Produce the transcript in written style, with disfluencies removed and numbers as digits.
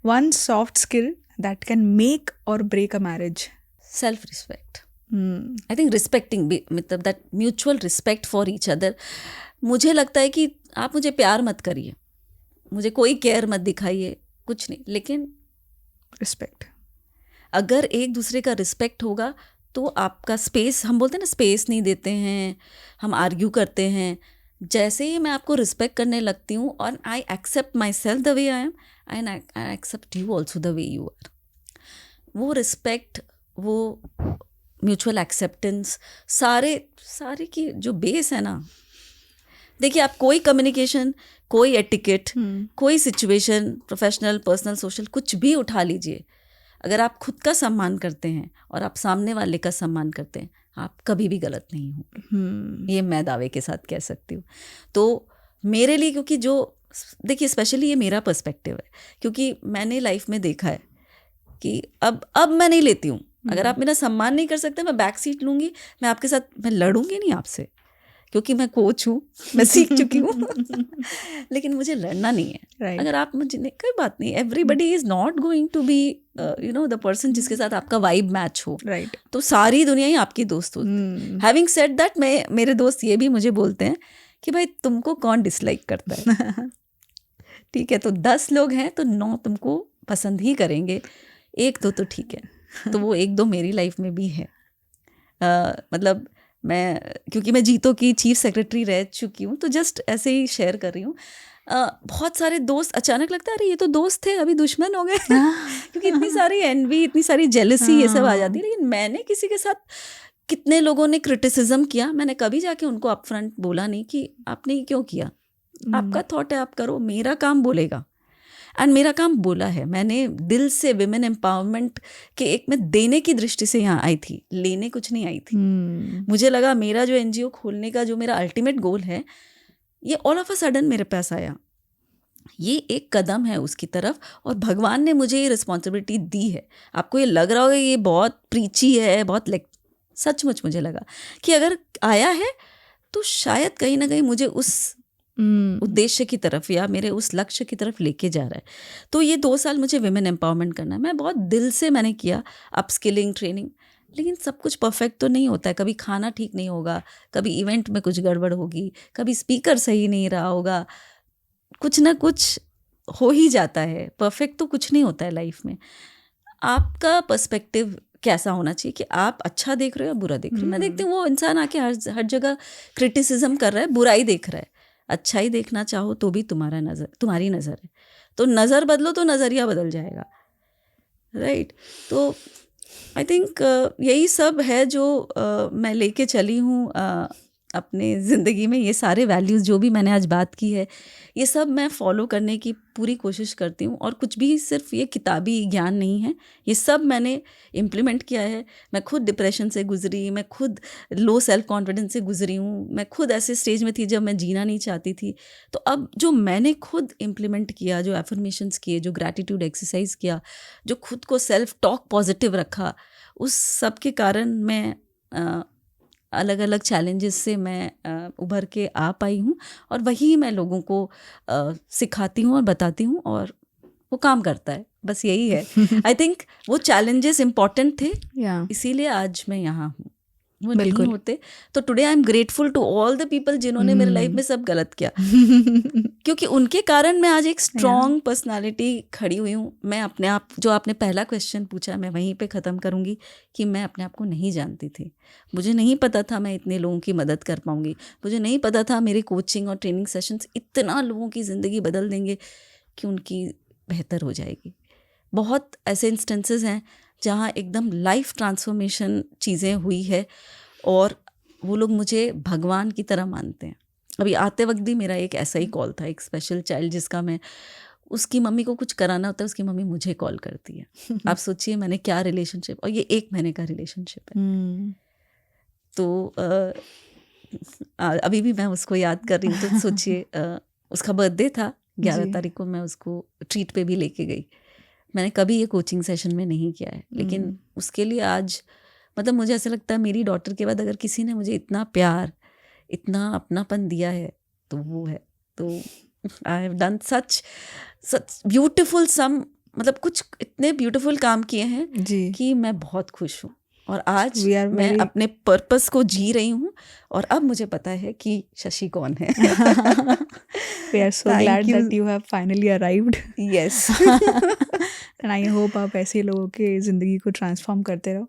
one soft skill that can make or break a marriage. Self respect. I think respecting, मतलब that mutual respect for each other. मुझे लगता है कि आप मुझे प्यार मत करिए, मुझे कोई केयर मत दिखाइए, कुछ नहीं, लेकिन Respect. अगर एक दूसरे का रिस्पेक्ट होगा तो आपका स्पेस, हम बोलते हैं ना स्पेस नहीं देते हैं, हम आर्ग्यू करते हैं. जैसे ही मैं आपको रिस्पेक्ट करने लगती हूँ और I accept myself the way I am, and I accept you also the way you are, वो रिस्पेक्ट, वो म्यूचुअल एक्सेप्टेंस, सारे की जो बेस है ना. देखिए, आप कोई कम्युनिकेशन, कोई एटिकेट, कोई सिचुएशन, प्रोफेशनल, पर्सनल, सोशल, कुछ भी उठा लीजिए, अगर आप खुद का सम्मान करते हैं और आप सामने वाले का सम्मान करते हैं, आप कभी भी गलत नहीं होंगे. ये मैं दावे के साथ कह सकती हूँ. तो मेरे लिए, क्योंकि जो, देखिए स्पेशली ये मेरा पर्सपेक्टिव है, क्योंकि मैंने लाइफ में देखा है कि अब मैं नहीं लेती हूँ. अगर आप मेरा सम्मान नहीं कर सकते, मैं बैक सीट लूँगी, मैं आपके साथ, मैं लड़ूंगी नहीं आपसे, क्योंकि मैं कोच हूँ, मैं सीख चुकी हूँ. लेकिन मुझे लड़ना नहीं है. Right. अगर आप मुझे नहीं, कोई बात नहीं, everybody is not going to be the person जिसके साथ आपका वाइब मैच हो. Right. तो सारी दुनिया ही आपकी दोस्त होती. हैविंग सेड दैट, मेरे दोस्त ये भी मुझे बोलते हैं कि भाई तुमको कौन डिसलाइक करता है. ठीक है, तो 10 लोग हैं तो 9 तुमको पसंद ही करेंगे, एक तो ठीक है. तो वो 1-2 मेरी लाइफ में भी है. मतलब क्योंकि मैं जीतो की चीफ सेक्रेटरी रह चुकी हूँ, तो जस्ट ऐसे ही शेयर कर रही हूँ. बहुत सारे दोस्त अचानक लगता है अरे ये तो दोस्त थे, अभी दुश्मन हो गए. क्योंकि इतनी सारी एनवी, इतनी सारी जेलसी, ये सब आ जाती है. लेकिन मैंने किसी के साथ, कितने लोगों ने क्रिटिसिज्म किया, मैंने कभी जाके उनको अपफ्रंट बोला नहीं कि आपने ये क्यों किया. आपका थॉट है, आप करो, मेरा काम बोलेगा. एंड मेरा काम बोला है. मैंने दिल से विमेन एम्पावरमेंट के एक में देने की दृष्टि से यहाँ आई थी, लेने कुछ नहीं आई थी. मुझे लगा मेरा जो एनजीओ खोलने का जो मेरा अल्टीमेट गोल है, ये ऑल ऑफ अ सडन मेरे पास आया. ये एक कदम है उसकी तरफ, और भगवान ने मुझे ये रिस्पॉन्सिबिलिटी दी है. आपको ये लग रहा होगा ये बहुत प्रीची है, बहुत सचमुच मुझे लगा कि अगर आया है तो शायद कहीं ना कहीं मुझे उस उद्देश्य की तरफ या मेरे उस लक्ष्य की तरफ लेके जा रहा है. तो ये 2 साल मुझे विमेन एम्पावरमेंट करना है. मैं बहुत दिल से मैंने किया अपस्किलिंग, ट्रेनिंग, लेकिन सब कुछ परफेक्ट तो नहीं होता है. कभी खाना ठीक नहीं होगा, कभी इवेंट में कुछ गड़बड़ होगी, कभी स्पीकर सही नहीं रहा होगा, कुछ ना कुछ हो ही जाता है. परफेक्ट तो कुछ नहीं होता है लाइफ में. आपका पर्सपेक्टिव कैसा होना चाहिए कि आप अच्छा देख रहे हो या बुरा देख रहे हो. मैं देखती हूँ वो इंसान आके हर जगह क्रिटिसिज्म कर रहा है, बुराई देख रहा है. अच्छा ही देखना चाहो तो भी तुम्हारी नज़र है. तो नज़र बदलो तो नज़रिया बदल जाएगा. राइट. तो आई थिंक यही सब है जो मैं लेके चली हूँ अपने ज़िंदगी में. ये सारे वैल्यूज़ जो भी मैंने आज बात की है, ये सब मैं फॉलो करने की पूरी कोशिश करती हूँ. और कुछ भी सिर्फ ये किताबी ज्ञान नहीं है, ये सब मैंने इम्प्लीमेंट किया है. मैं खुद डिप्रेशन से गुजरी, मैं खुद लो सेल्फ कॉन्फिडेंस से गुजरी हूँ, मैं खुद ऐसे स्टेज में थी जब मैं जीना नहीं चाहती थी. तो अब जो मैंने खुद इम्प्लीमेंट किया, जो एफर्मेशंस किए, जो ग्रैटिट्यूड एक्सरसाइज किया, जो खुद को सेल्फ टॉक पॉजिटिव रखा, उस सब के कारण मैं अलग अलग चैलेंजेस से मैं उभर के आ पाई हूँ. और वही मैं लोगों को सिखाती हूँ और बताती हूँ, और वो काम करता है. बस यही है. आई थिंक वो चैलेंजेस इम्पॉर्टेंट थे, इसीलिए आज मैं यहाँ हूँ. वो नहीं होते तो today I am grateful to all the people जिन्होंने मेरे लाइफ में सब गलत किया. क्योंकि उनके कारण मैं आज एक स्ट्रॉन्ग पर्सनालिटी खड़ी हुई हूँ. मैं अपने आप, जो आपने पहला क्वेश्चन पूछा, मैं वहीं पे ख़त्म करूँगी कि मैं अपने आप को नहीं जानती थी. मुझे नहीं पता था मैं इतने लोगों की मदद कर पाऊँगी. मुझे नहीं पता था मेरी कोचिंग और ट्रेनिंग सेशंस इतना लोगों की ज़िंदगी बदल देंगे कि उनकी बेहतर हो जाएगी. बहुत ऐसे इंस्टेंसेस हैं जहाँ एकदम लाइफ ट्रांसफॉर्मेशन चीज़ें हुई है, और वो लोग मुझे भगवान की तरह मानते हैं. अभी आते वक्त भी मेरा एक ऐसा ही कॉल था, एक स्पेशल चाइल्ड जिसका मैं, उसकी मम्मी को कुछ कराना होता है, उसकी मम्मी मुझे कॉल करती है. आप सोचिए मैंने क्या रिलेशनशिप, और ये 1 महीने का रिलेशनशिप है. तो अभी भी मैं उसको याद कर रही हूँ. तो सोचिए उसका बर्थडे था 11 तारीख को, मैं उसको ट्रीट पे भी लेके गई. मैंने कभी ये कोचिंग सेशन में नहीं किया है, लेकिन उसके लिए आज, मतलब मुझे ऐसा लगता है मेरी डॉटर के बाद अगर किसी ने मुझे इतना प्यार, इतना अपनापन दिया है तो वो है. तो I have done such beautiful some मतलब कुछ इतने ब्यूटीफुल काम किए हैं जी कि मैं बहुत खुश हूँ और आज We are मैं very- अपने पर्पस को जी रही हूँ और अब मुझे पता है कि शशि कौन है. we are so Thank glad you. that you have finally arrived. Yes. And I hope आप ऐसे लोगों के ज़िंदगी को ट्रांसफॉर्म करते रहो.